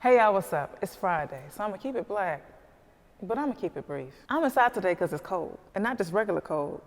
Hey y'all, what's up? It's Friday, so I'm gonna keep it black, but I'm gonna keep it brief. I'm inside today because it's cold, and not just regular cold,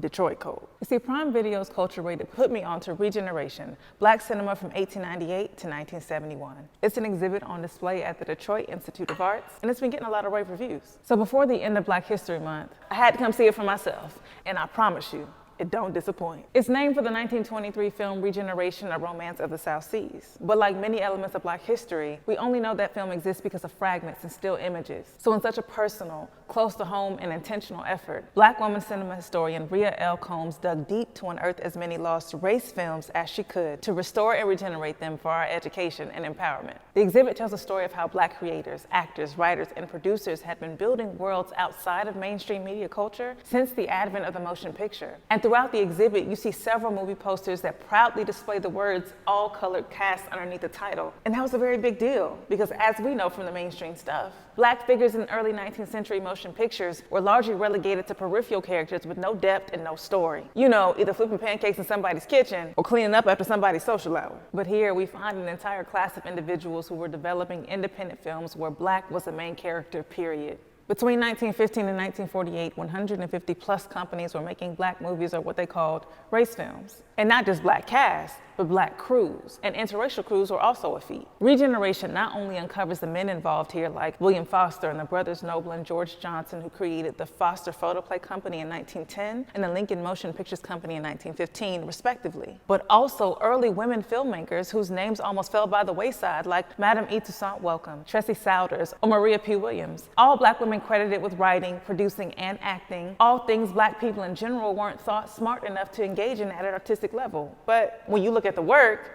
Detroit cold. You see, Prime Video's Culture Rated put me onto Regeneration, black cinema from 1898 to 1971. It's an exhibit on display at the Detroit Institute of Arts, and it's been getting a lot of rave reviews. So before the end of Black History Month, I had to come see it for myself, and I promise you, it don't disappoint. It's named for the 1923 film Regeneration, A Romance of the South Seas. But like many elements of Black history, we only know that film exists because of fragments and still images. So in such a personal, close to home, and intentional effort, Black woman cinema historian Rhea L. Combs dug deep to unearth as many lost race films as she could to restore and regenerate them for our education and empowerment. The exhibit tells a story of how Black creators, actors, writers, and producers had been building worlds outside of mainstream media culture since the advent of the motion picture. And throughout the exhibit, you see several movie posters that proudly display the words all-colored cast underneath the title. And that was a very big deal because as we know from the mainstream stuff, Black figures in early 19th century motion pictures were largely relegated to peripheral characters with no depth and no story. You know, either flipping pancakes in somebody's kitchen or cleaning up after somebody's social hour. But here we find an entire class of individuals who were developing independent films where Black was the main character, period. Between 1915 and 1948, 150 plus companies were making Black movies, or what they called race films. And not just Black casts, but Black crews. And interracial crews were also a feat. Regeneration not only uncovers the men involved here, like William Foster and the brothers Noble and George Johnson, who created the Foster Photoplay Company in 1910 and the Lincoln Motion Pictures Company in 1915, respectively, but also early women filmmakers whose names almost fell by the wayside, like Madame E. Toussaint Welcome, Tressie Souders, or Maria P. Williams. All Black women credited with writing, producing, and acting, all things Black people in general weren't thought smart enough to engage in at an artistic level. But when you look at the work,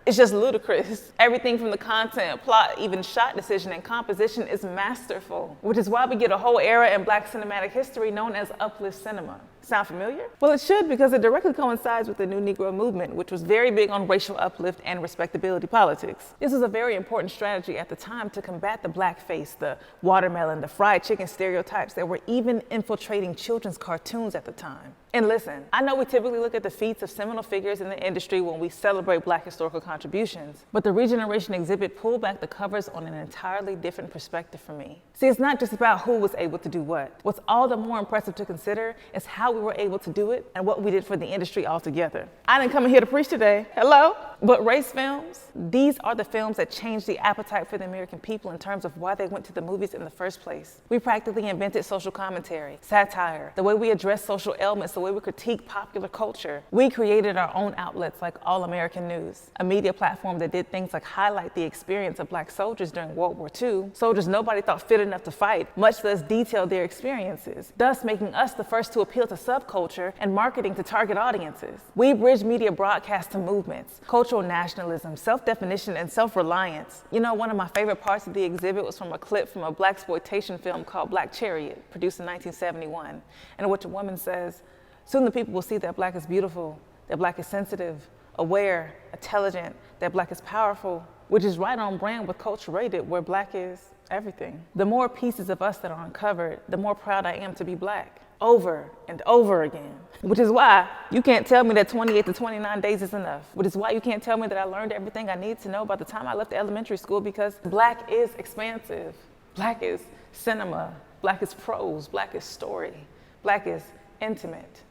it's just ludicrous. Everything from the content, plot, even shot decision and composition is masterful, which is why we get a whole era in Black cinematic history known as uplift cinema. Sound familiar? Well, it should, because it directly coincides with the New Negro movement, which was very big on racial uplift and respectability politics. This was a very important strategy at the time to combat the blackface, the watermelon, the fried chicken stereotypes that were even infiltrating children's cartoons at the time. And listen, I know we typically look at the feats of seminal figures in the industry when we celebrate Black historical contributions, but the Regeneration exhibit pulled back the covers on an entirely different perspective for me. See, it's not just about who was able to do what. What's all the more impressive to consider is how we were able to do it and what we did for the industry altogether. I didn't come in here to preach today, hello? But race films, these are the films that changed the appetite for the American people in terms of why they went to the movies in the first place. We practically invented social commentary, satire, the way we address social ailments, the way we critique popular culture. We created our own outlets like All American News, a media platform that did things like highlight the experience of Black soldiers during World War II, soldiers nobody thought fit enough to fight, much less detail their experiences, thus making us the first to appeal to subculture and marketing to target audiences. We bridge media broadcast to movements, cultural nationalism, self-definition, and self-reliance. You know, one of my favorite parts of the exhibit was from a clip from a Blaxploitation film called Black Chariot, produced in 1971, in which a woman says, "Soon the people will see that Black is beautiful, that Black is sensitive, aware, intelligent, that Black is powerful," which is right on brand with Culture Rated, where Black is everything. The more pieces of us that are uncovered, the more proud I am to be Black, over and over again. Which is why you can't tell me that 28 to 29 days is enough. Which is why you can't tell me that I learned everything I need to know by the time I left elementary school, because Black is expansive. Black is cinema. Black is prose. Black is story. Black is intimate,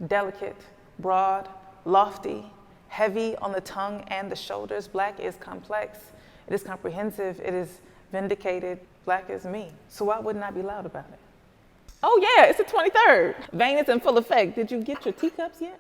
delicate, broad, lofty, heavy on the tongue and the shoulders. Black is complex. It is comprehensive. It is vindicated. Black is me. So why wouldn't I be loud about it? Oh yeah, it's the 23rd. Vain is in full effect. Did you get your teacups yet?